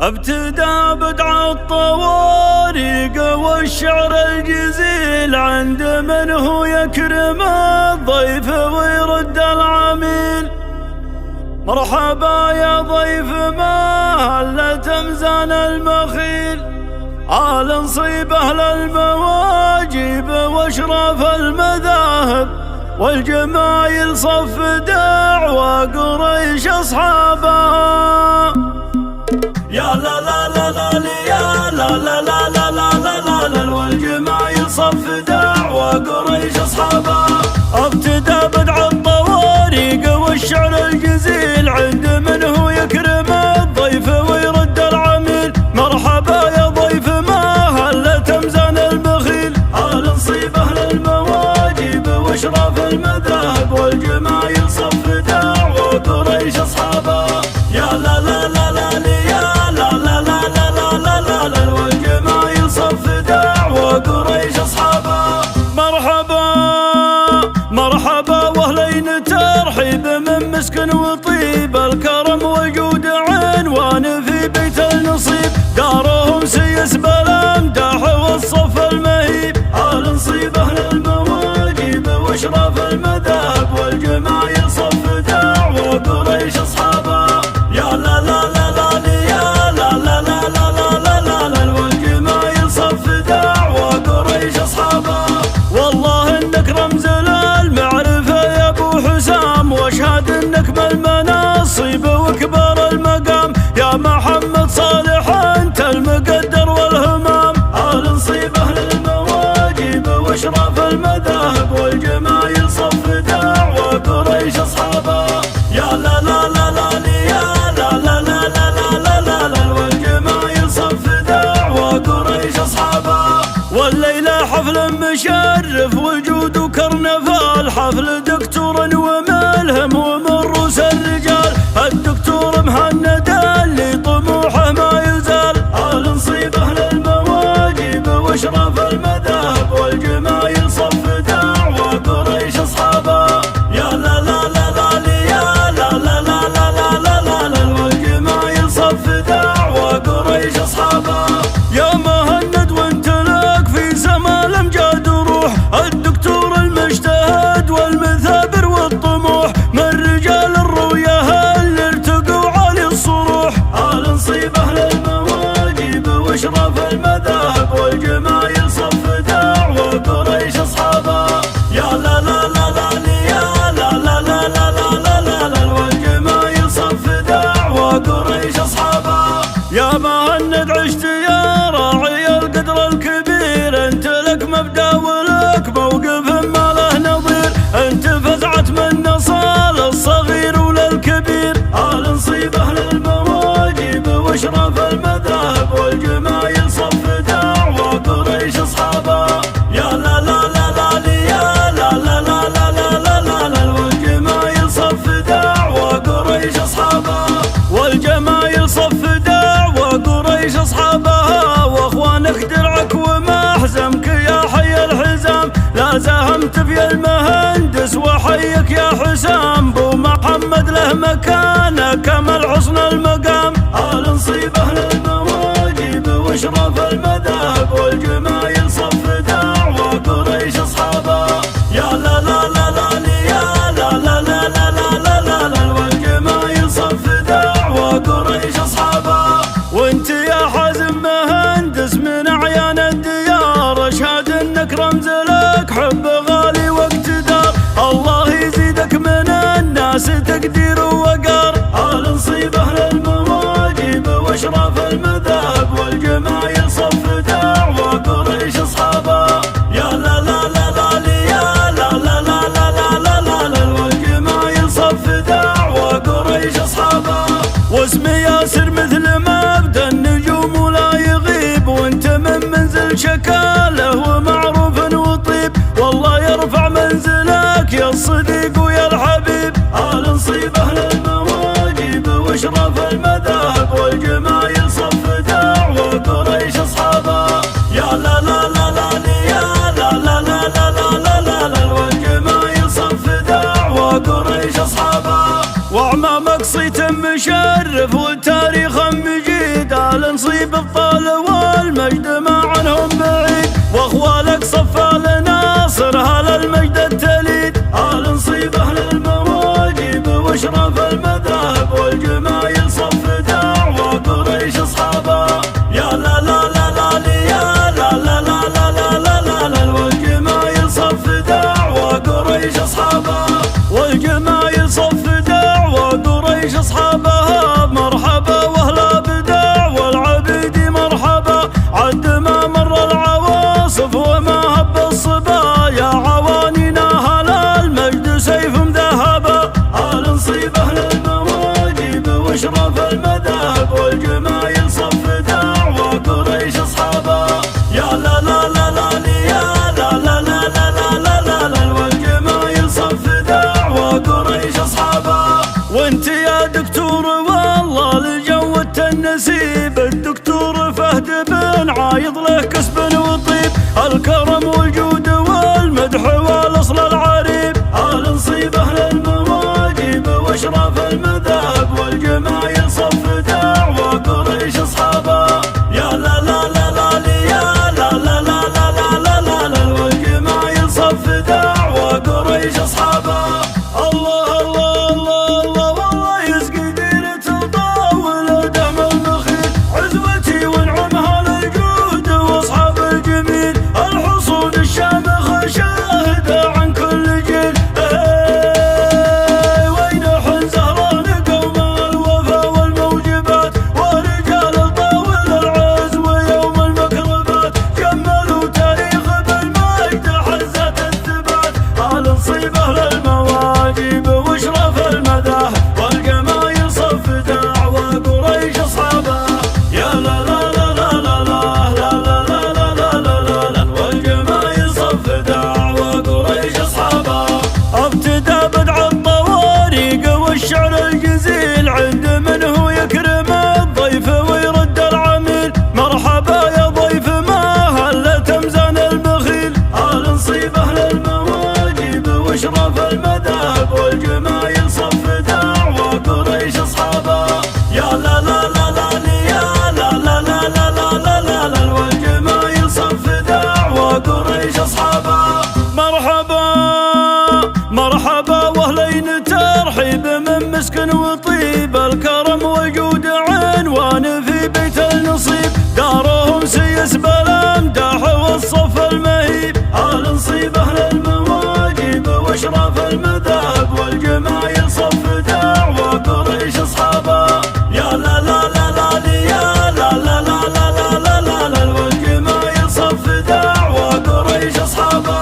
ابتدى بدع الطوارق والشعر الجزيل عند من هو يكرم الضيف ويرد العميل. مرحبا يا ضيف ما هل تمزان المخيل، آل نصيب أهل المواجب واشراف المذاهب والجمايل صف دعوى قريش أصحابها. يا لا لا لا لا يا لا لا لا لا لا لا لا والجمايل صف دعوى قريش أصحابها. ابتدى بدع الطوارق والشعر الجزيل عند من هو يكرم الضيف ويرد العميل. مرحبا يا ضيف ما هل تمزان المخيل، آل نصيب أهل المواجب واشراف المذاهب والجمايل صف دعوى قريش أصحابها. يا لا لا لا لا يا لا لا لا لا لا لا لا والجمايل صف دعوى قريش أصحابها. مرحبا مرحبا واهلين ترحيب من مسكن وطيب، الكرم وجود عنوان في بيت النصيب، دارهم سيس بالامداح والصف المهيب، آل نصيب أهل المواجب واشراف المذاهب والجمايل صف دعوى قريش أصحابها. يا لا لا لا لا يا لا لا لا لا لا لا لا والجمايل صف دعوى قريش أصحابها. والله انك رمز للمعرفة يا ابو حسام، واشهد انك بالمناصب وكبار المقام، يا محمد صالح انت المقدر والهمام، آل نصيب أهل المواجب واشراف المذاهب والجمايل صف دعوى قريش أصحابها. يا لا لا لا لا يا لا لا لا لا لا لا والجمايل صف دعوى قريش أصحابها. والليلة حفل مشرف وجود كرنفال، حفل دكتور وملهم ومن رؤوس الرجال، الدكتور مهند اللي طموحه ما يزال، آل نصيب أهل المواجب واشراف المذاهب والجمايل صف دعوى قريش أصحابها. يا لا لا لا لا يا لا لا لا لا لا لا والجمايل صف دعوى قريش أصحابها. يا مهند وانت لك في سما الامجاد وروح، الدكتور المجتهد والمثابر والطموح، من رجال الرؤية اللي ارتقوا عالي الصروح، آل نصيب أهل المواجب واشراف المذاهب والجمايل صف دعوى قريش أصحابها. يا لا لا لا لا يا لا لا لا لا لا لا والجمايل صف دعوى قريش أصحابها. يا مهند عشت يا راعي القدر الكبير، انت لك مبدأ ولك موقف ما له نظير، انت فزعت من نصال الصغير وللكبير، آل نصيب أهل المواجب واشراف المذاهب والجمايل صف دعوى قريش أصحابها. يا لا لا لا لا يا لا لا لا لا لا لا والجمايل صف دعوى قريش أصحابها. والجمايل صف دعوى قريش أصحابها، واخوانك درعك ومحزمك يا حي الحزام، لا زاهمت في المهندس وحيك يا حسام، بو محمد له مكانه كمل حسن المقام، آل نصيب أهل المواجب واشراف المذاهب والجمايل صف دعوى قريش أصحابها. يا لا لا لا لا يا لا لا لا لا لا لا والجمايل صف دعوى قريش أصحابها. وانت يا حازم مهندس من أعيان الديار، اشهد انك رمز لك حب غالي واقتدار، الله يزيدك من الناس تقدير ووقار، آل نصيب أهل المواجب واشراف المذاهب والجمايل صف دعوى قريش أصحابها. يا لا لا لا لا يا لا لا لا لا لا لا والجمايل صف دعوى قريش أصحابها. واسمي ياسر مثل مبدأ النجوم ولا يغيب، وانت من منزل شكاله ومعروف وطيب، والله يرفع منزلك يا الصديق ويا الحبيب، آل نصيب أهل المواجب واشراف المذاهب والجمايل صف وادب عايض له كسب وطيب، الكرم والجود والمدح والاصل العريب. آل نصيب اهل المواجب واشراف المذاهب والجمايل صف دعوة قريش اصحابه. يا لا لا لا لا يا لا لا لا لا لا لا لا والجمايل صف دعوة قريش اصحابه. الله الله الله الله والله يسقي ديرة وطاول دم المخيل، عزوتي ونعمها للجود واصحاب الجميل، الحصون الشامخة شاهدة عن كل جيل. وين حن زهران قوم الوفا والموجبات، ورجال الطاول العز ويوم المكرمات، جملوا تاريخ بالمجد حزة الثبات. آل نصيب اهل المواجب واشرف المذاهب والجمايل صف دعوة قريش اصحابه. يا لا لا لا لا لا لا لا لا لا لا لا لا والجمايل صف دعوة قريش اصحابه. ابتدى بدع الطوارق والشعر الجزيل، عند من هو يكرم الضيف ويرد العميل. مرحبا يا ضيف ما هل تمزان البخيل، آل نصيب اهل المواجب واشراف المذاهب والجمايل صف دعوة قريش اصحابه. يا لا لا لا لا يا لا لا لا لا لا لا لا والجمايل صف دعوة قريش اصحابه. مرحبا مرحبا واهلين ترحيب من مسكن وطيب، الكرم وجود عنوان في بيت النصيب، دارهم سيس بالامداح والصف المهيب. آل نصيب اهل المواجب واشراف المذاهب والجمايل صف دعوة قريش اصحابه. يا لا لا لا لا يا لا لا لا لا لا لا لا والجمايل صف دعوة قريش اصحابه.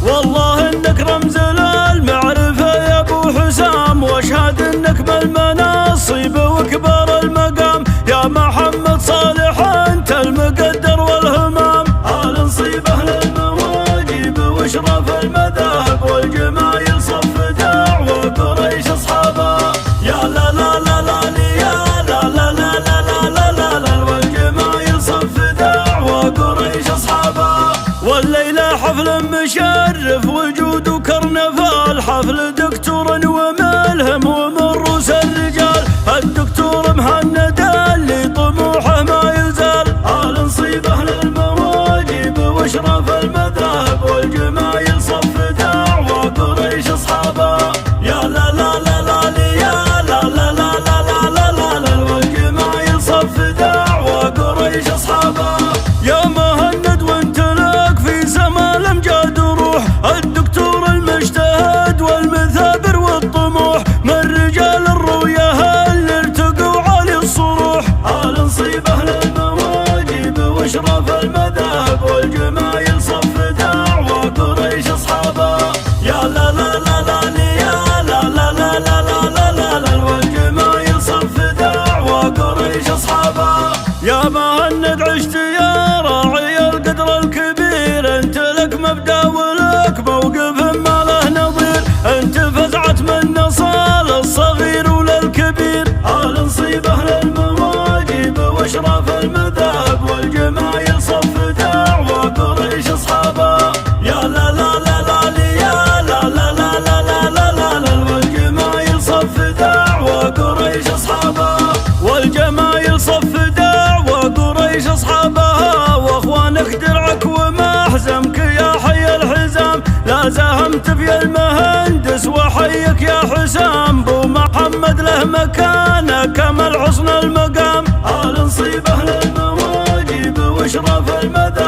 والله انك رمز للمعرفة يا ابو حسام، واشهد انك بالمناصب وكبار المقام، يا محمد صالح انت المقدر والهمام. آل نصيب اهل المواجب واشراف المذاهب والجمايل صف دعوة قريش اصحابه. يا لا لا لا لا يا لا لا لا لا لا لا لا والجمايل صف دعوة قريش اصحابه. والليلة حفل مشرف وجود كرنفال، حفل دكتور وملهم ومن رؤوس الرجال، الدكتور مهند اللي طموحه ما يزال. آل نصيب اهل المواجب واشراف المذاهب والجمايل صف دعوة قريش اصحابه. يا لا لا لا لا يا لا لا لا لا لا لا لا والجمايل صف دعوة قريش اصحابه. يا مهند وانت لك في سما الامجاد وروح، الدكتور المجتهد والمثابر والطموح، من رجال الرؤية اللي ارتقوا عالي الصروح. آل نصيب اهل المواجب واشراف المذاهب والجمايل صف دعوة قريش اصحابه. يا لا لا لا لا يا لا لا لا لا لا لا لا والجمايل صف دعوة قريش اصحابه. يا مهند عشت يا راعي القدر الكبير، انت لك مبدأ ولك موقف ما له نظير، انت فزعت من نصال الصغير وللكبير. آل نصيب اهل المواجب واشراف المذاهب والجمايل صف دعوة قريش اصحابه. يا لا لا لا لا يا لا لا لا لا لا لا لا والجمايل صف دعوة قريش اصحابه. والجمايل صف دعوة قريش اصحابها، واخوانك درعك ومحزمك يا حي الحزام، لا زاهمت في المهندس وحيك يا حسام، بو محمد له مكانه كمل حسن المقام. آل نصيب اهل المواجب واشراف المذاهب